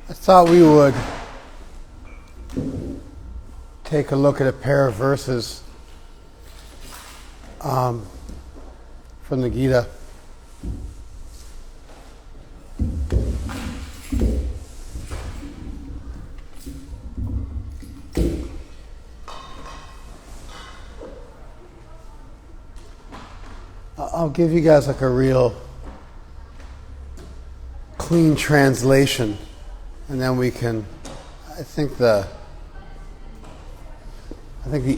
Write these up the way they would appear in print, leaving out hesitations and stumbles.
I thought we would take a look at a pair of verses from the Gita. I'll give you guys like a real clean translation, and then we can. I think the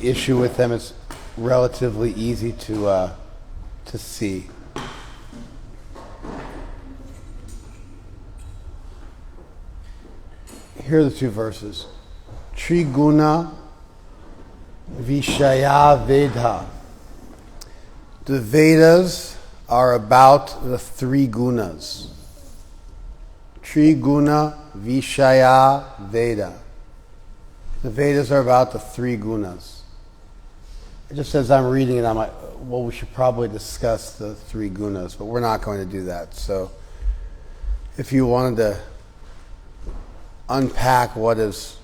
issue with them is relatively easy to see. Here are the two verses. Triguna Vishaya Veda. The Vedas are about the three gunas. Triguna Vishaya Veda. The Vedas are about the three gunas. Just as I'm reading it, I'm like, well, we should probably discuss the three gunas, but we're not going to do that. So if you wanted to unpack what does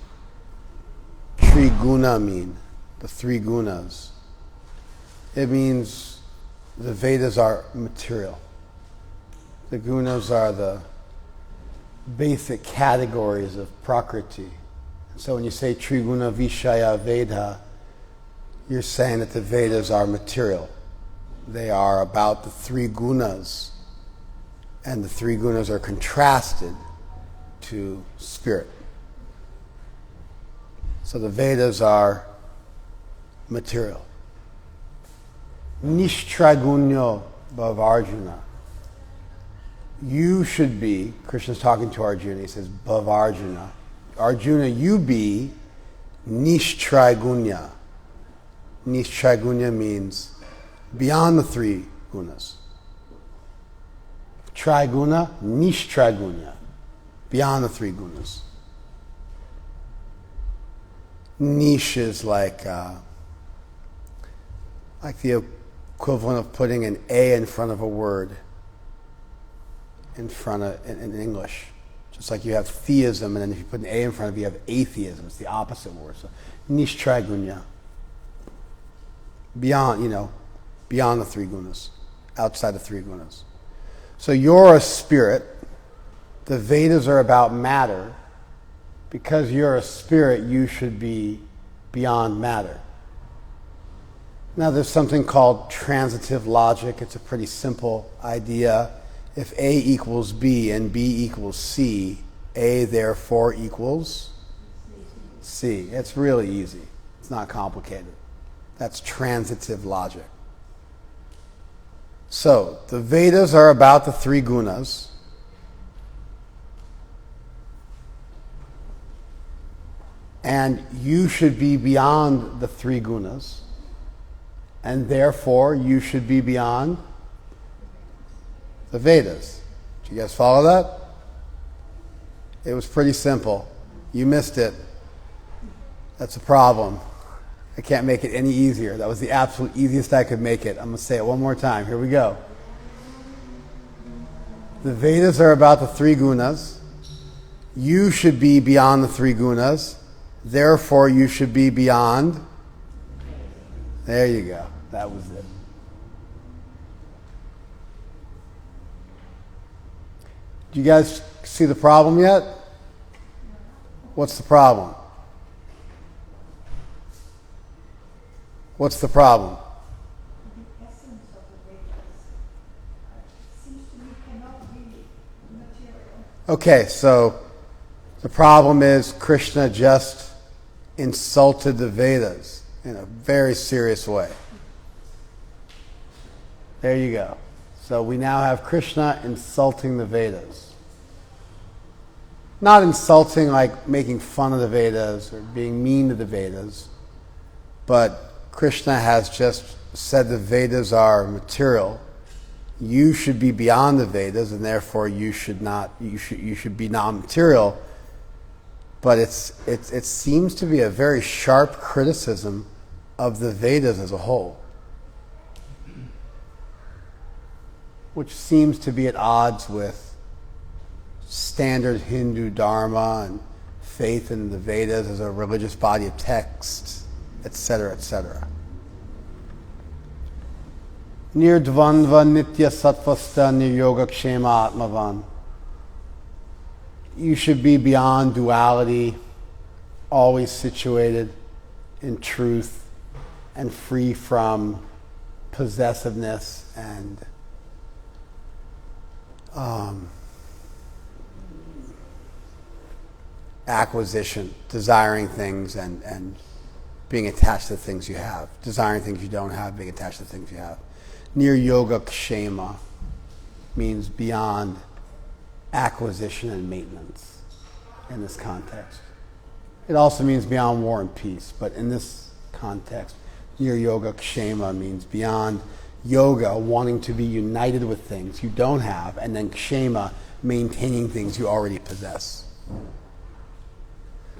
Triguna mean, the three gunas, it means the Vedas are material. The gunas are the basic categories of Prakriti. So when you say Triguna Vishaya Veda, you're saying that the Vedas are material. They are about the three gunas, and the three gunas are contrasted to spirit. So the Vedas are material. Nishtragunyo bhavarjuna. You should be, Krishna's talking to Arjuna, he says, bhavarjuna. Arjuna, you be nishtragunya. Nishtragunya means beyond the three gunas. Triguna, nishtragunya. Beyond the three gunas. Nish is like the equivalent of putting an A in front of a word in English. Just like you have theism, and then if you put an A in front of it, you have atheism. It's the opposite word. So, nishtragunya. Beyond, beyond the three gunas. Outside the three gunas. So you're a spirit. The Vedas are about matter. Because you're a spirit, you should be beyond matter. Now there's something called transitive logic. It's a pretty simple idea. If A equals B and B equals C, A therefore equals C. It's really easy. It's not complicated. That's transitive logic. So, the Vedas are about the three gunas. And you should be beyond the three gunas. And therefore, you should be beyond the Vedas. Did you guys follow that? It was pretty simple. You missed it. That's a problem. I can't make it any easier. That was the absolute easiest I could make it. I'm going to say it one more time. Here we go. The Vedas are about the three gunas. You should be beyond the three gunas. Therefore, you should be beyond. There you go. That was it. Do you guys see the problem yet? What's the problem? What's the problem? The essence of the Vedas seems to me cannot be material. Okay, so the problem is Krishna just insulted the Vedas in a very serious way. There you go. So we now have Krishna insulting the Vedas. Not insulting like making fun of the Vedas or being mean to the Vedas, but Krishna has just said the Vedas are material. You should be beyond the Vedas, and therefore you should be non-material. But it seems to be a very sharp criticism of the Vedas as a whole, which seems to be at odds with standard Hindu dharma and faith in the Vedas as a religious body of texts, etc., etc. Nirdvandva nitya sattvasta niryoga kshema atmavan. You should be beyond duality, always situated in truth and free from possessiveness and acquisition, desiring things and being attached to the things you have, desiring things you don't have, being attached to the things you have. Near yoga kshema means beyond acquisition and maintenance in this context. It also means beyond war and peace, but in this context, near yoga kshema means beyond yoga, wanting to be united with things you don't have, and then kshema, maintaining things you already possess.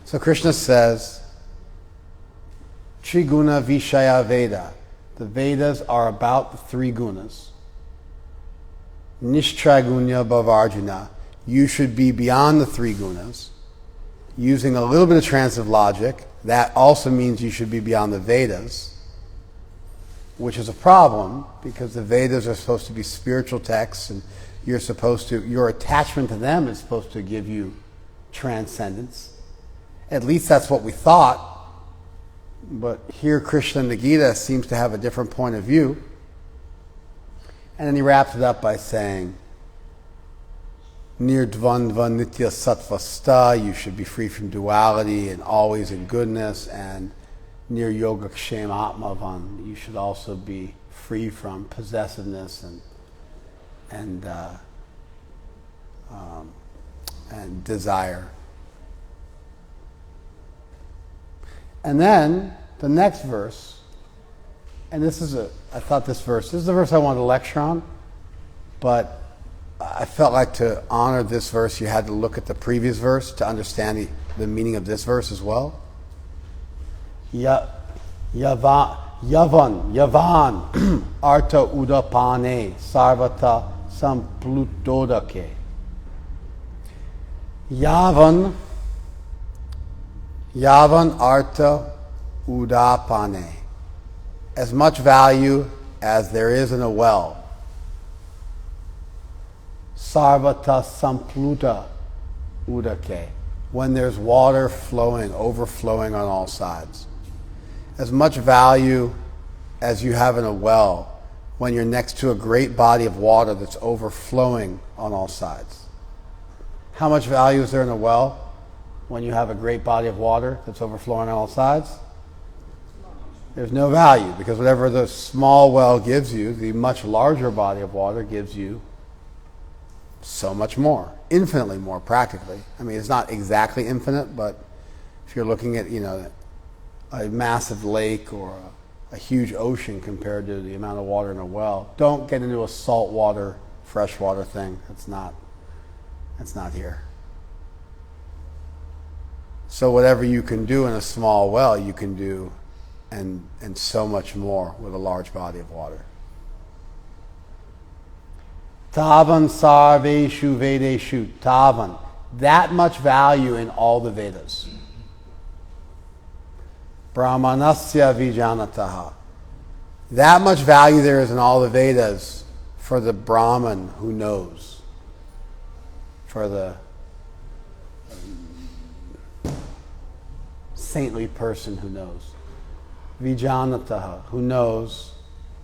So Krishna says, Triguna Vishaya Veda. The Vedas are about the three gunas. Nishtragunya Bhavarjuna. You should be beyond the three gunas. Using a little bit of transitive logic, that also means you should be beyond the Vedas, which is a problem because the Vedas are supposed to be spiritual texts and your attachment to them is supposed to give you transcendence. At least that's what we thought. But here Krishna in the Gita seems to have a different point of view. And then he wraps it up by saying, Nirdvandva nitya sattvasta, you should be free from duality and always in goodness, and near yoga kshema atmavan, you should also be free from possessiveness and desire. And then the next verse, and I thought this is the verse I wanted to lecture on, but I felt like to honor this verse, you had to look at the previous verse to understand the meaning of this verse as well. Yavan, arta udapane, sarvata samplutodake. Yavan arta udapane. As much value as there is in a well. Sarvata sampluta udake. When there's water flowing, overflowing on all sides. As much value as you have in a well when you're next to a great body of water that's overflowing on all sides. How much value is there in a well when you have a great body of water that's overflowing on all sides? There's no value, because whatever the small well gives you, the much larger body of water gives you so much more, infinitely more practically. I mean, it's not exactly infinite, but if you're looking at, a massive lake or a huge ocean compared to the amount of water in a well, don't get into a saltwater, freshwater thing. That's not here. So whatever you can do in a small well, you can do and so much more with a large body of water. Tavan sarveshu vedeshu. Tavan. That much value in all the Vedas. Brahmanasya vijanataha. That much value there is in all the Vedas for the Brahman who knows. For the saintly person who knows. Vijanataha, who knows.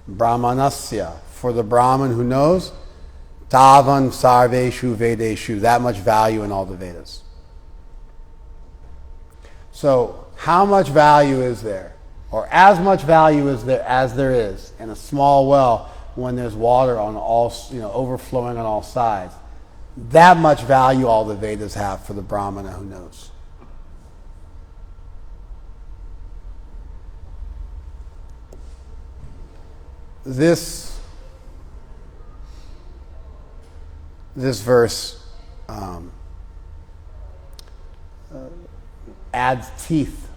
Brahmanasya, for the Brahman who knows. Tavan sarveshu vedeshu, that much value in all the Vedas. So, how much value is there? Or as much value as there is in a small well when there's water on all, overflowing on all sides. That much value all the Vedas have for the Brahmana who knows. This verse adds teeth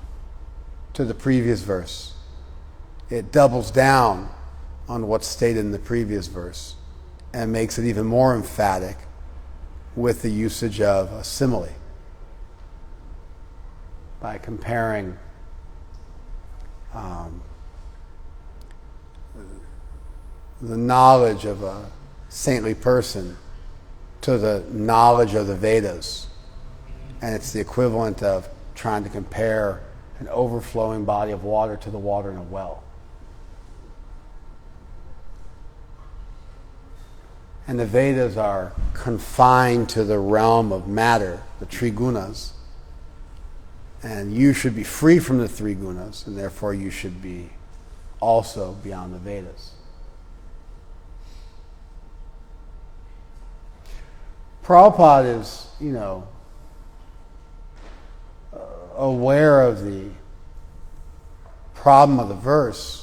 to the previous verse. it doubles down on what's stated in the previous verse and makes it even more emphatic with the usage of a simile by comparing the knowledge of a saintly person to the knowledge of the Vedas. And it's the equivalent of trying to compare an overflowing body of water to the water in a well. And the Vedas are confined to the realm of matter, the three gunas. And you should be free from the three gunas, and therefore you should be also beyond the Vedas. Prabhupada is, aware of the problem of the verse,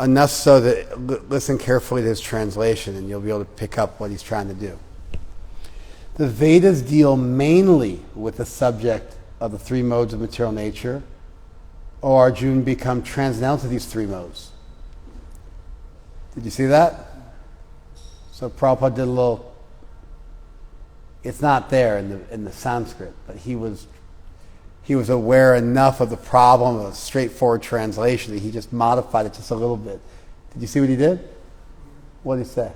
enough so that listen carefully to his translation and you'll be able to pick up what he's trying to do. The Vedas deal mainly with the subject of the three modes of material nature, or Arjuna become transcendental to these three modes. Did you see that? So Prabhupada did a little, it's not there in the Sanskrit, but he was aware enough of the problem of a straightforward translation that he just modified it just a little bit. Did you see what he did? What did he say?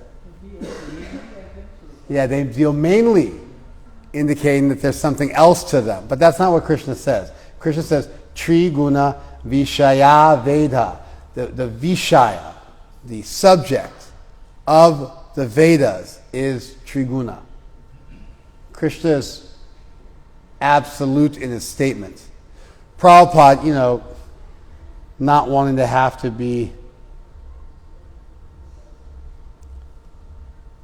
Yeah, they deal mainly indicating that there's something else to them. But that's not what Krishna says. Krishna says, Tri Guna Vishaya Veda. The Vishaya, the subject of the Vedas is Triguna. Krishna is absolute in his statements. Prabhupada, not wanting to have to be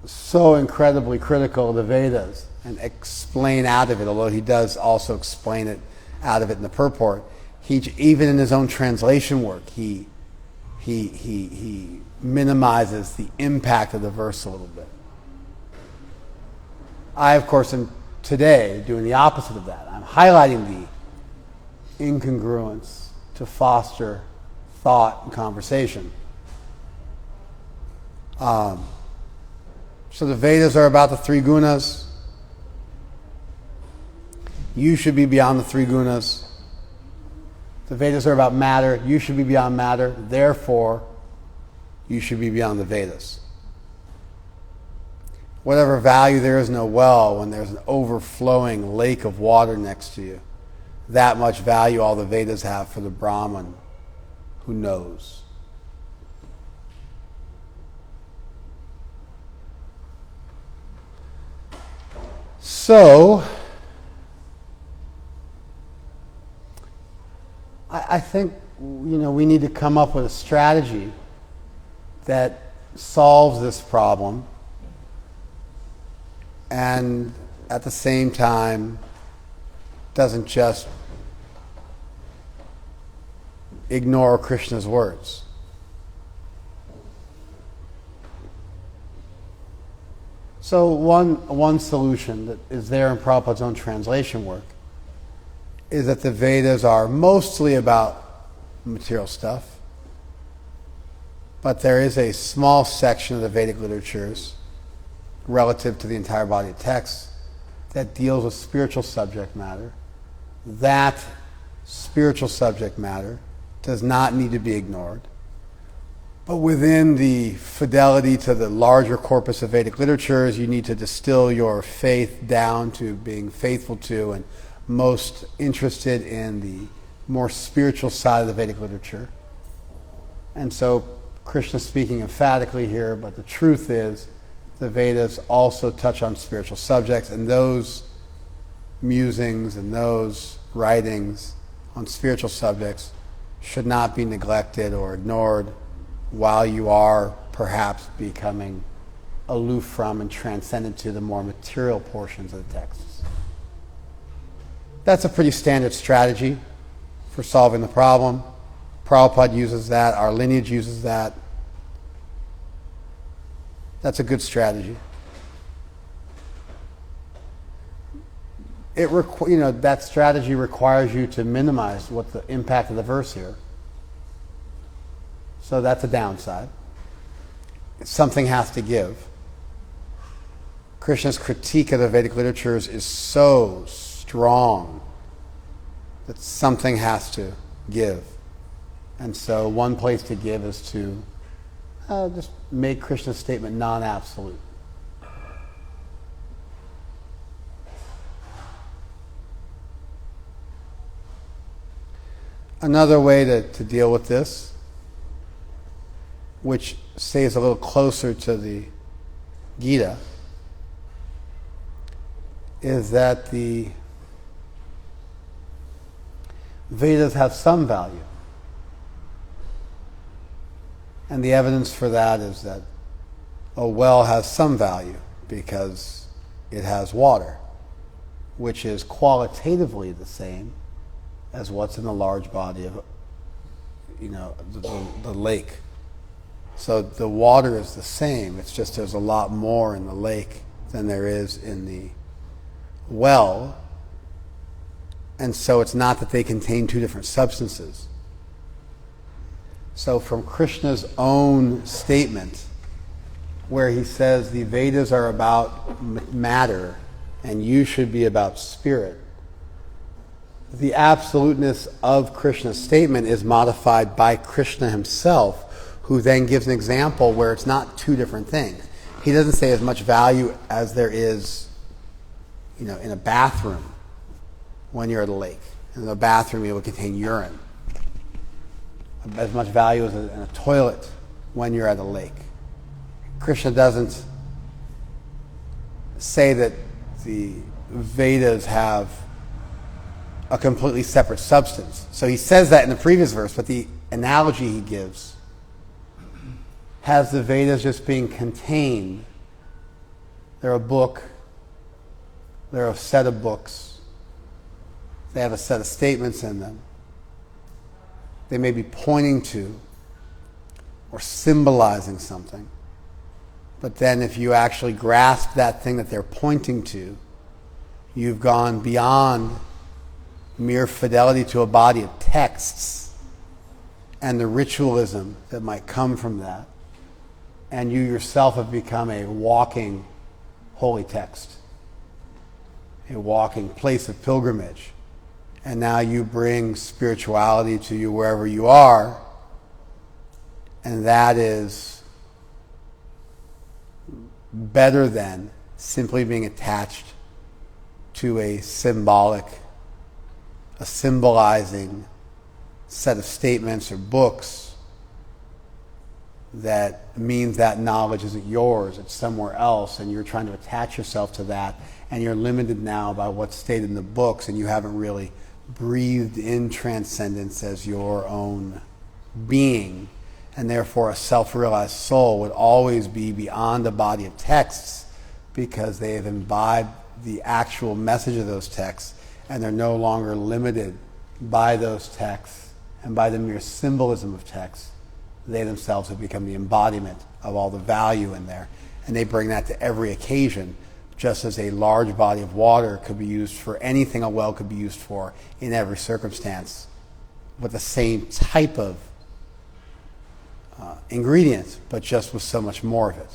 so incredibly critical of the Vedas and explain out of it, although he does also explain it out of it in the purport. Even in his own translation work, he minimizes the impact of the verse a little bit. I, of course, am today doing the opposite of that. I'm highlighting the incongruence to foster thought and conversation. So the Vedas are about the three gunas. You should be beyond the three gunas. The Vedas are about matter. You should be beyond matter. Therefore, you should be beyond the Vedas. Whatever value there is in a well when there's an overflowing lake of water next to you, that much value all the Vedas have for the Brahman who knows. So, I think we need to come up with a strategy that solves this problem and at the same time doesn't just ignore Krishna's words. So one solution that is there in Prabhupada's own translation work is that the Vedas are mostly about material stuff, but there is a small section of the Vedic literatures relative to the entire body of texts that deals with spiritual subject matter. That spiritual subject matter does not need to be ignored. But within the fidelity to the larger corpus of Vedic literatures, you need to distill your faith down to being faithful to and most interested in the more spiritual side of the Vedic literature. And so Krishna is speaking emphatically here, but the truth is the Vedas also touch on spiritual subjects, and those musings and those writings on spiritual subjects should not be neglected or ignored while you are perhaps becoming aloof from and transcendent to the more material portions of the texts. That's a pretty standard strategy for solving the problem. Prabhupada uses that. Our lineage uses that. That's a good strategy. That strategy requires you to minimize what the impact of the verse here. So that's a downside. Something has to give. Krishna's critique of the Vedic literatures is so strong that something has to give. And so one place to give is to just make Krishna's statement non-absolute. Another way to deal with this, which stays a little closer to the Gita, is that the Vedas have some value. And the evidence for that is that a well has some value because it has water, which is qualitatively the same as what's in the large body of, the lake. So the water is the same. It's just there's a lot more in the lake than there is in the well. And so it's not that they contain two different substances. So from Krishna's own statement, where he says the Vedas are about matter and you should be about spirit, the absoluteness of Krishna's statement is modified by Krishna himself, who then gives an example where it's not two different things. He doesn't say as much value as there is, in a bathroom when you're at a lake. In the bathroom, it would contain urine. As much value as in a toilet when you're at a lake. Krishna doesn't say that the Vedas have a completely separate substance. So he says that in the previous verse, but the analogy he gives has the Vedas just being contained. They're a book. They're a set of books. They have a set of statements in them. They may be pointing to or symbolizing something. But then if you actually grasp that thing that they're pointing to, you've gone beyond mere fidelity to a body of texts and the ritualism that might come from that. And you yourself have become a walking holy text, a walking place of pilgrimage. And now you bring spirituality to you wherever you are, and that is better than simply being attached to a symbolizing set of statements or books that means that knowledge isn't yours, it's somewhere else, and you're trying to attach yourself to that, and you're limited now by what's stated in the books, and you haven't really breathed in transcendence as your own being, and therefore a self-realized soul would always be beyond a body of texts because they have imbibed the actual message of those texts, and they're no longer limited by those texts and by the mere symbolism of texts. They themselves have become the embodiment of all the value in there, and they bring that to every occasion, just as a large body of water could be used for anything a well could be used for in every circumstance with the same type of ingredient, but just with so much more of it.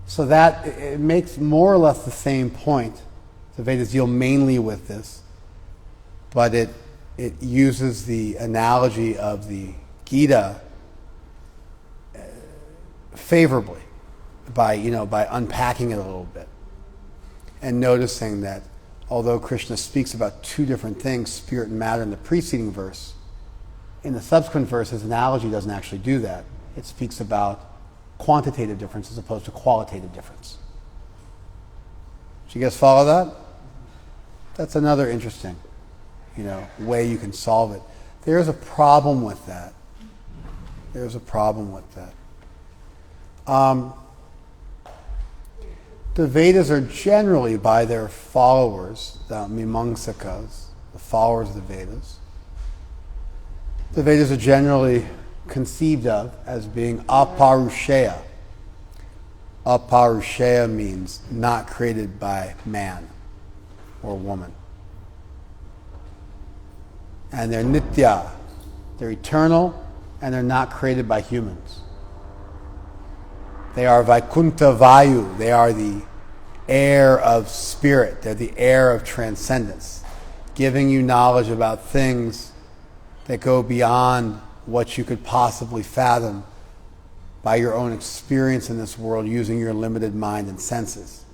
So that it makes more or less the same point. The Vedas deal mainly with this, but it uses the analogy of the Gita favorably by unpacking it a little bit and noticing that although Krishna speaks about two different things, spirit and matter, in the preceding verse, in the subsequent verse his analogy doesn't actually do that. It speaks about quantitative difference as opposed to qualitative difference. Do you guys follow that? That's another interesting, way you can solve it. There's a problem with that. The Vedas are generally, by their followers, the Mimamsakas, the followers of the Vedas are generally conceived of as being aparushaya. Aparushaya means not created by man or woman. And they're nitya, they're eternal, and they're not created by humans. They are Vaikuntha Vayu. They are the air of spirit. They're the air of transcendence, giving you knowledge about things that go beyond what you could possibly fathom by your own experience in this world using your limited mind and senses.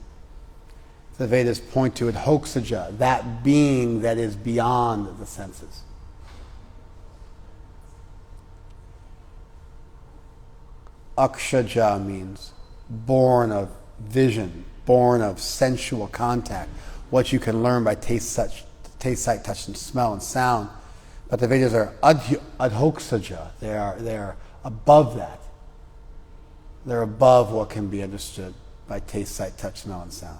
The Vedas point to Adhoksaja, that being that is beyond the senses. Akshaja means born of vision, born of sensual contact, what you can learn by taste, sight, touch, and smell and sound. But the Vedas are adhoksaja. They are above that. They're above what can be understood by taste, sight, touch, smell, and sound.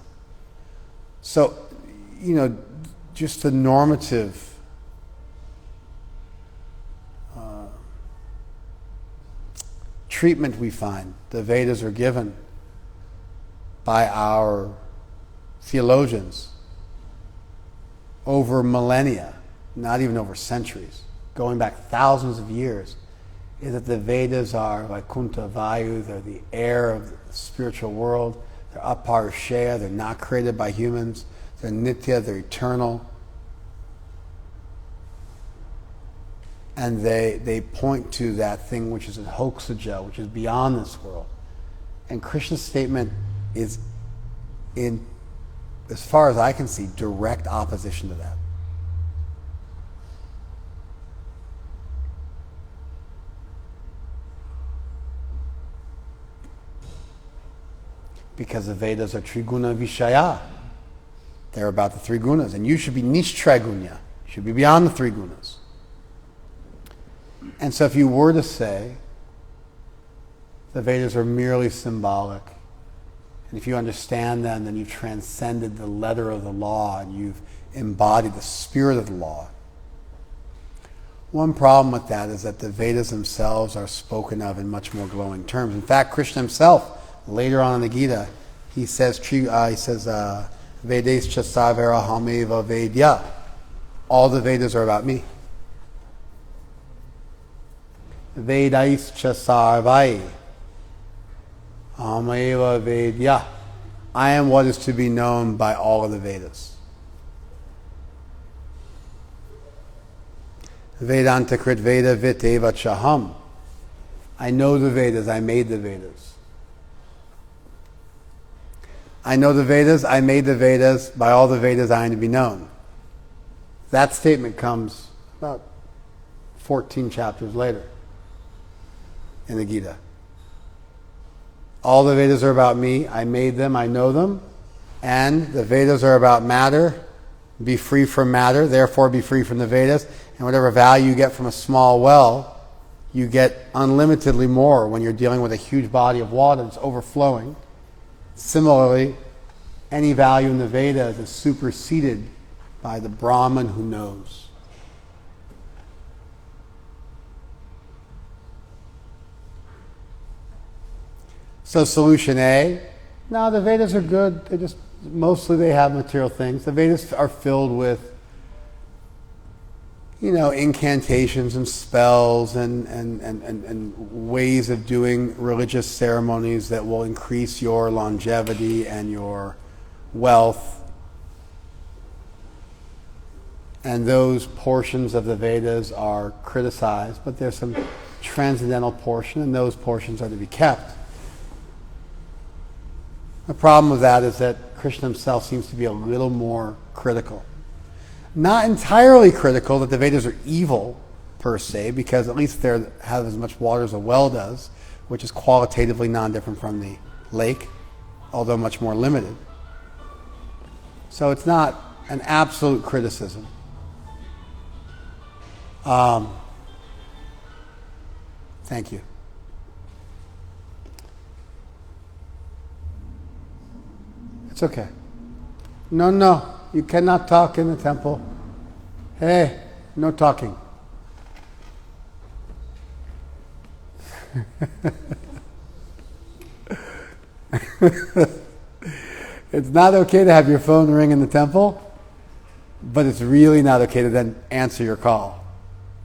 So, just the normative treatment we find the Vedas are given by our theologians over millennia, not even over centuries, going back thousands of years, is that the Vedas are Vaikuntha Vayu, they're the air of the spiritual world, they're aparishaya, they're not created by humans, they're nitya, they're eternal. And they point to that thing which is a Adhoksaja, which is beyond this world. And Krishna's statement is, in, as far as I can see, direct opposition to that. Because the Vedas are Triguna Vishaya. They're about the three gunas. And you should be Nishtragunya. You should be beyond the three gunas. And so if you were to say the Vedas are merely symbolic, and if you understand them, then you've transcended the letter of the law and you've embodied the spirit of the law. One problem with that is that the Vedas themselves are spoken of in much more glowing terms. In fact, Krishna himself, later on in the Gita, he says, Vedas chasavera hameva vedya. All the Vedas are about me. Vedais chasarvai hameva vedya. I am what is to be known by all of the Vedas. Vedanta krit Veda viteva chaham. I know the Vedas, I made the Vedas. I know the Vedas, I made the Vedas, by all the Vedas I am to be known. That statement comes about 14 chapters later in the Gita. All the Vedas are about me, I made them, I know them, and the Vedas are about matter, be free from matter, therefore be free from the Vedas, and whatever value you get from a small well, you get unlimitedly more when you're dealing with a huge body of water that's overflowing. Similarly, any value in the Vedas is superseded by the Brahman who knows. So solution A, no, the Vedas are good. Mostly they have material things. The Vedas are filled with, incantations and spells and ways of doing religious ceremonies that will increase your longevity and your wealth. And those portions of the Vedas are criticized, but there's some transcendental portion, and those portions are to be kept. The problem with that is that Krishna himself seems to be a little more critical. Not entirely critical that the Vedas are evil, per se, because at least they have as much water as a well does, which is qualitatively non-different from the lake, although much more limited. So it's not an absolute criticism. Thank you. It's okay. No, you cannot talk in the temple. Hey, no talking. It's not okay to have your phone ring in the temple, but it's really not okay to then answer your call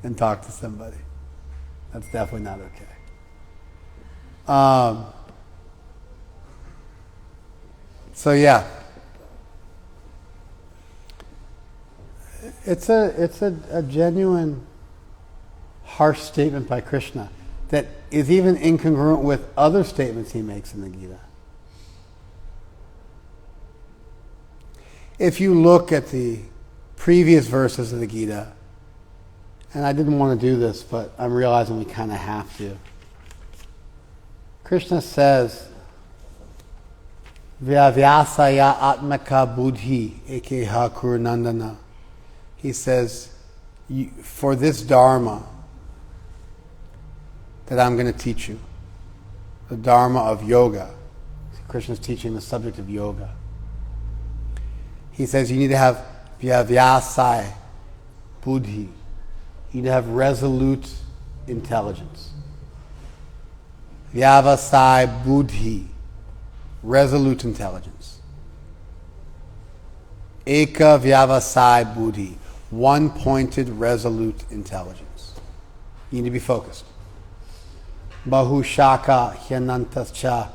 and talk to somebody. That's definitely not okay. So yeah, it's a genuine harsh statement by Krishna that is even incongruent with other statements he makes in the Gita. If you look at the previous verses of the Gita, and I didn't want to do this, but I'm realizing we kind of have to. Krishna says, Vyavyasaya atmaka buddhi ekeha kurunandana. He says, for this dharma that I'm going to teach you, the dharma of yoga. Krishna's teaching the subject of yoga. He says you need to have vyavyasaya buddhi. You need to have resolute intelligence. Vyavasai buddhi, resolute intelligence. Eka vyavasai buddhi, one-pointed, resolute intelligence. You need to be focused. Bahushaka hyanantascha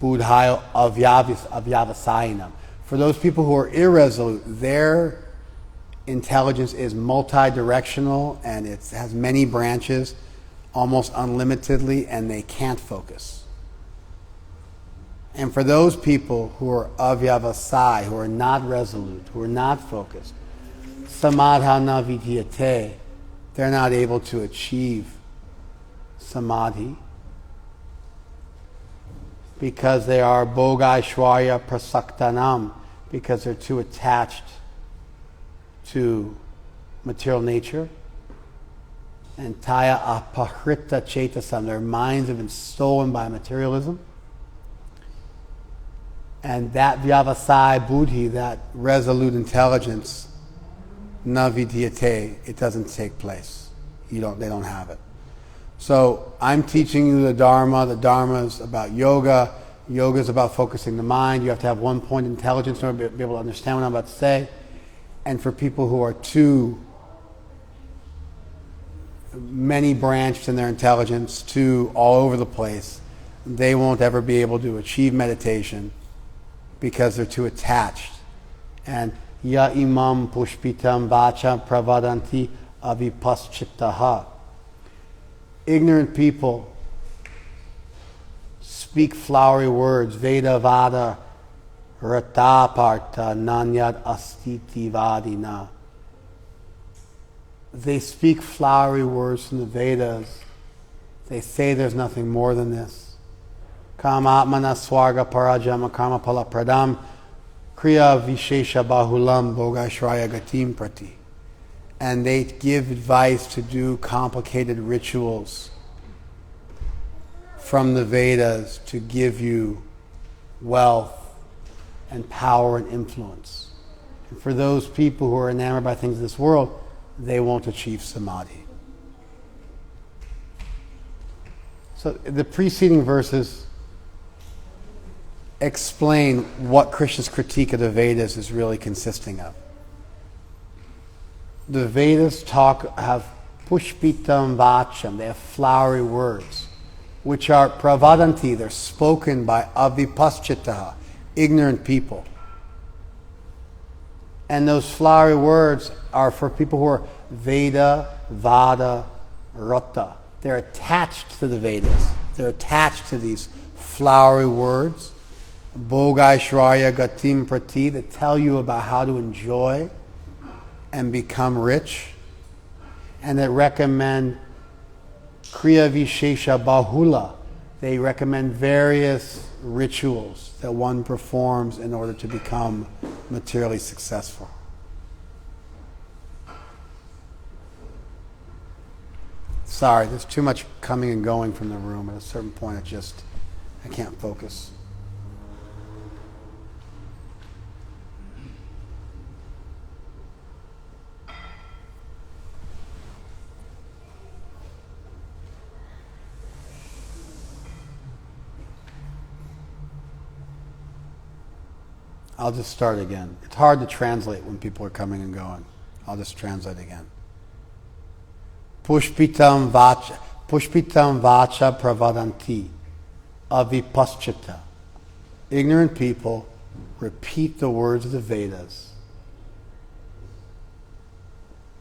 buddhayo avyavasayinam. For those people who are irresolute, their intelligence is multi-directional and it has many branches, almost unlimitedly, and they can't focus. And for those people who are avyavasai, who are not resolute, who are not focused, samadhana vidyate, they're not able to achieve samadhi because they are bhogaishwarya prasaktanam, because they're too attached to material nature. And taya apahrita chetasam, their minds have been stolen by materialism. And that vyavasai buddhi, that resolute intelligence, na vidyate, it doesn't take place. They don't have it. So I'm teaching you the Dharma. The Dharma is about yoga. Yoga is about focusing the mind. You have to have one-point intelligence in order to be able to understand what I'm about to say. And for people who are too many branched in their intelligence, too all over the place, they won't ever be able to achieve meditation because they're too attached. And ya imam pushpitam vacha pravadanti avipaschittaha. Ignorant people speak flowery words, Veda vada rataparta nanyad astiti vadina. They speak flowery words from the Vedas. They say there's nothing more than this. Kama atmana swarga parajama karma pala pradam kriya vishesha bahulam bhogaishraya gatim prati. And they give advice to do complicated rituals from the Vedas to give you wealth and power and influence. And for those people who are enamored by things of this world, they won't achieve samadhi. So the preceding verses explain what Krishna's critique of the Vedas is really consisting of. The Vedas have pushpitam vacham, they have flowery words, which are pravadanti, they're spoken by avipaschittaha, ignorant people. And those flowery words are for people who are Veda, Vada, Rata. They're attached to the Vedas. They're attached to these flowery words, bhogaishwarya gatim prati, that tell you about how to enjoy and become rich, and that recommend kriya vishesha bahula. They recommend various rituals that one performs in order to become materially successful. Sorry, there's too much coming and going from the room. At a certain point, I can't focus. I'll just start again. It's hard to translate when people are coming and going. I'll just translate again. Pushpitam vacha. Pushpitam vacha pravadanti avipaschita. Ignorant people repeat the words of the Vedas.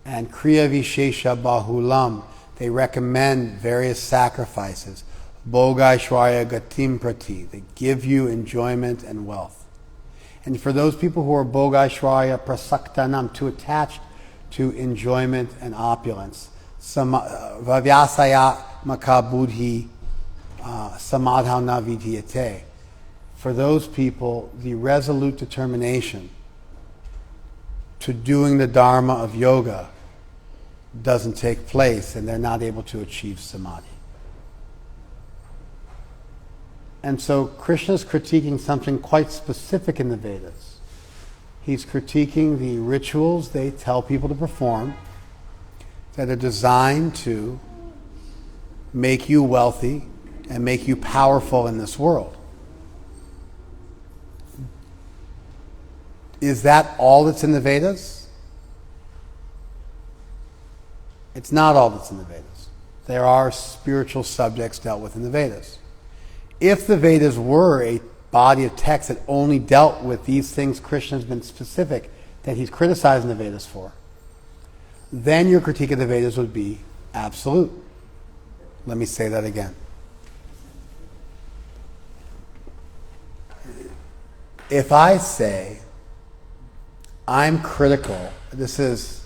And kriya vishesha bahulam, they recommend various sacrifices. Bhogaishwarya gatim prati, they give you enjoyment and wealth. And for those people who are bhogaishwarya prasaktanam, too attached to enjoyment and opulence, vavyasaya makabudhi samadhana vidhyate. For those people, the resolute determination to doing the dharma of yoga doesn't take place, and they're not able to achieve samadhi. And so Krishna's critiquing something quite specific in the Vedas. He's critiquing the rituals they tell people to perform that are designed to make you wealthy and make you powerful in this world. Is that all that's in the Vedas? It's not all that's in the Vedas. There are spiritual subjects dealt with in the Vedas. If the Vedas were a body of text that only dealt with these things Krishna has been specific that he's criticizing the Vedas for, then your critique of the Vedas would be absolute. Let me say that again. If I say I'm critical, this is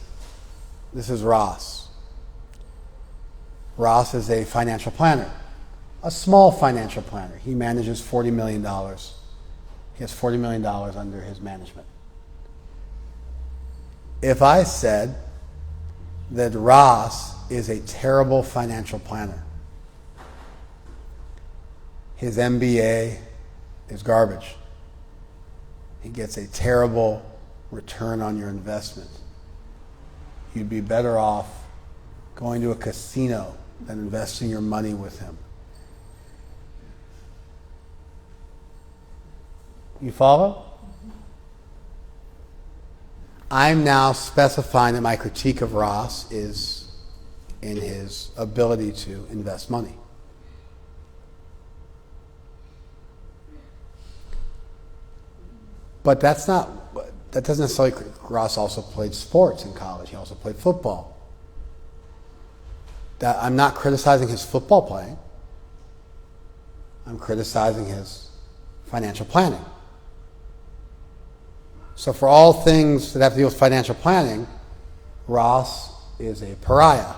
Ross. Ross is a financial planner, a small financial planner. He manages $40 million. He has $40 million under his management. If I said that Ross is a terrible financial planner, his MBA is garbage, he gets a terrible return on your investment, you'd be better off going to a casino than investing your money with him. You follow? I'm now specifying that my critique of Ross is in his ability to invest money. But that doesn't necessarily, Ross also played sports in college. He also played football. I'm not criticizing his football playing. I'm criticizing his financial planning. So for all things that have to do with financial planning, Ross is a pariah.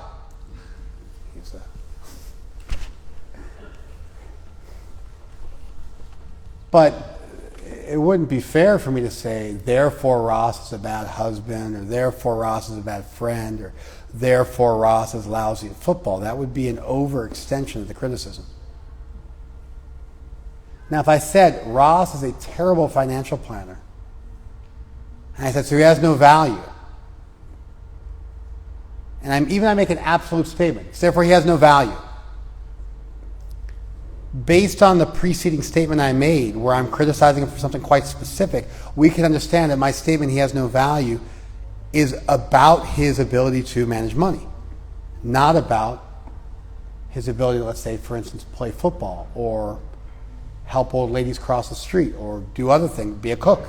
But it wouldn't be fair for me to say, therefore Ross is a bad husband, or therefore Ross is a bad friend, or therefore Ross is lousy at football. That would be an overextension of the criticism. Now, if I said Ross is a terrible financial planner, and I said, so he has no value, and I make an absolute statement, so therefore he has no value, based on the preceding statement I made, where I'm criticizing him for something quite specific, we can understand that my statement, he has no value, is about his ability to manage money, not about his ability to, let's say, for instance, play football, or help old ladies cross the street, or do other things, be a cook.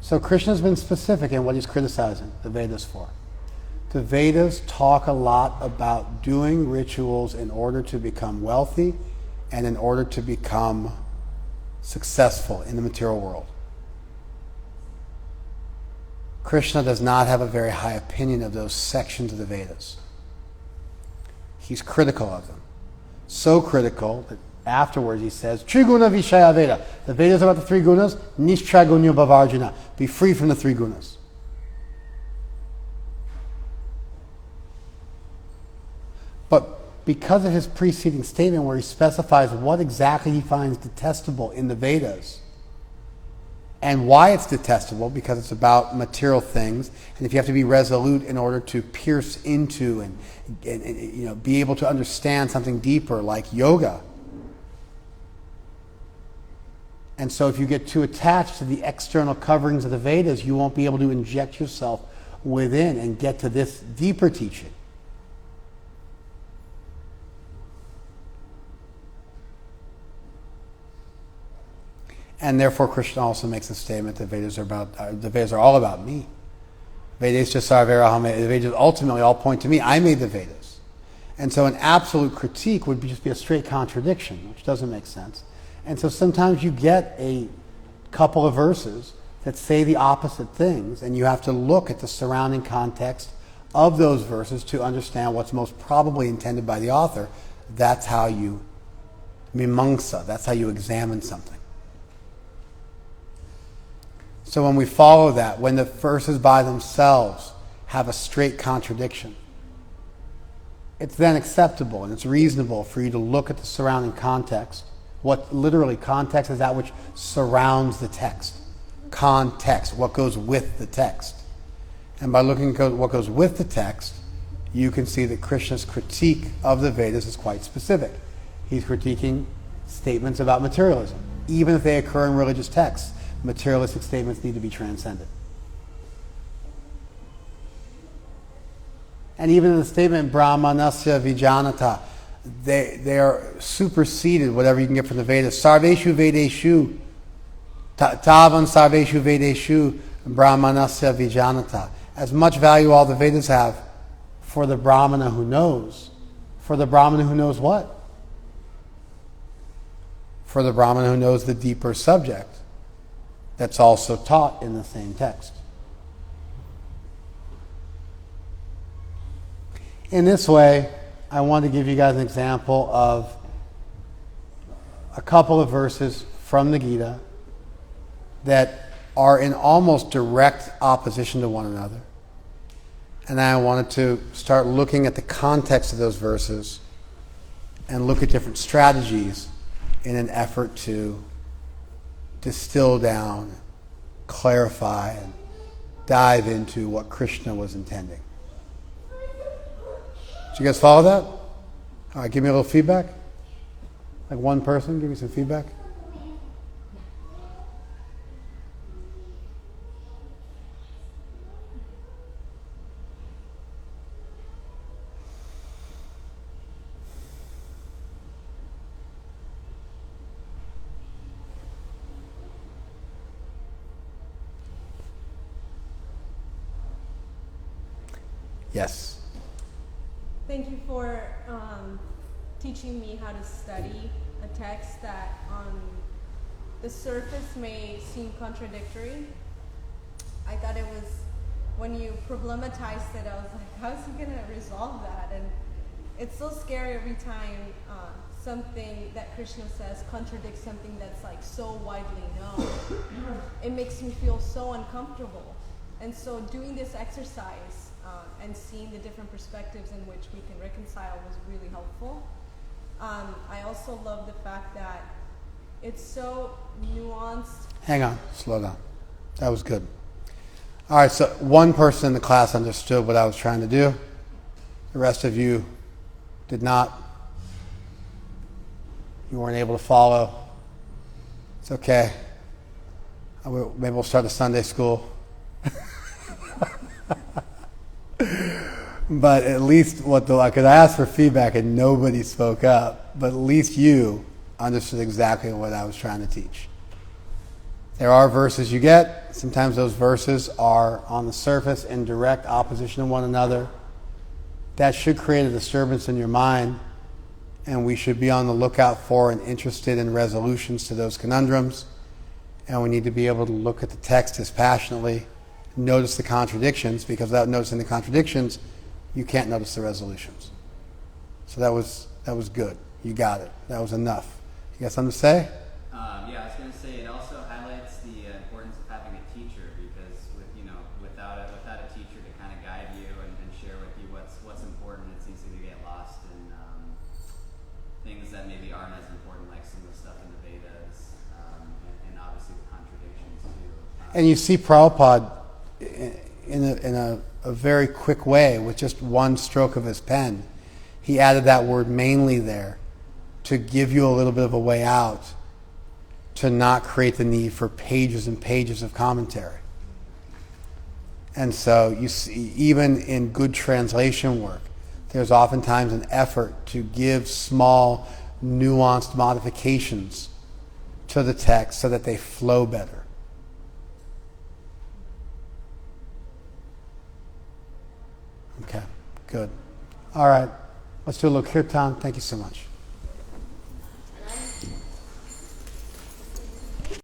So Krishna's been specific in what he's criticizing the Vedas for. The Vedas talk a lot about doing rituals in order to become wealthy and in order to become successful in the material world. Krishna does not have a very high opinion of those sections of the Vedas. He's critical of them. So critical that afterwards he says, Triguna Vishaya Veda. The Vedas are about the three gunas, Nishtragunya Bhavarjuna. Be free from the three gunas. But because of his preceding statement where he specifies what exactly he finds detestable in the Vedas, and why it's detestable, because it's about material things, and if you have to be resolute in order to pierce into and be able to understand something deeper like yoga. And so if you get too attached to the external coverings of the Vedas, you won't be able to inject yourself within and get to this deeper teaching. And therefore, Krishna also makes a statement that the Vedas are all about me. Vedas the Vedas ultimately all point to me. I made the Vedas. And so an absolute critique would just be a straight contradiction, which doesn't make sense. And so sometimes you get a couple of verses that say the opposite things, and you have to look at the surrounding context of those verses to understand what's most probably intended by the author. That's how you mimamsa, that's how you examine something. So when we follow that, when the verses by themselves have a straight contradiction, it's then acceptable and it's reasonable for you to look at the surrounding context. What literally context is that which surrounds the text. Context, what goes with the text. And by looking at what goes with the text, you can see that Krishna's critique of the Vedas is quite specific. He's critiquing statements about materialism. Even if they occur in religious texts, materialistic statements need to be transcended. And even in the statement, Brahmanasya Vijanata, they are superseded, whatever you can get from the Vedas. Sarveshu Vedeshu, Tavan Sarveshu Vedeshu, Brahmanasya Vijanata. As much value all the Vedas have for the Brahmana who knows. For the Brahmana who knows what? For the Brahmana who knows the deeper subject that's also taught in the same text. In this way, I want to give you guys an example of a couple of verses from the Gita that are in almost direct opposition to one another. And I wanted to start looking at the context of those verses and look at different strategies in an effort to distill down, clarify, and dive into what Krishna was intending. Did you guys follow that? All right, give me a little feedback. Like one person, give me some feedback. Yes. Thank you for teaching me how to study a text that on the surface may seem contradictory. I thought it was, when you problematized it, I was like, how is he going to resolve that? And it's so scary every time something that Krishna says contradicts something that's like so widely known. It makes me feel so uncomfortable. And so doing this exercise and seeing the different perspectives in which we can reconcile was really helpful. I also love the fact that it's so nuanced. Hang on, slow down. That was good. All right, so one person in the class understood what I was trying to do. The rest of you did not. You weren't able to follow. It's okay. Maybe we'll start a Sunday school. But at least because I asked for feedback and nobody spoke up, but at least you understood exactly what I was trying to teach. There are verses you get. Sometimes those verses are on the surface in direct opposition to one another. That should create a disturbance in your mind, and we should be on the lookout for and interested in resolutions to those conundrums. And we need to be able to look at the text dispassionately, notice the contradictions, because without noticing the contradictions, you can't notice the resolutions. So that was good. You got it. That was enough. You got something to say? Yeah, I was going to say it also highlights the importance of having a teacher, because without a teacher to kind of guide you and share with you what's important, it's easy to get lost in things that maybe aren't as important, like some of the stuff in the Vedas, and obviously the contradictions too. And you see Prabhupada in a very quick way, with just one stroke of his pen. He added that word mainly there to give you a little bit of a way out, to not create the need for pages and pages of commentary. And so you see, even in good translation work, there's oftentimes an effort to give small, nuanced modifications to to the text so that they flow better. Okay, good. All right, let's do a little kirtan. Thank you so much.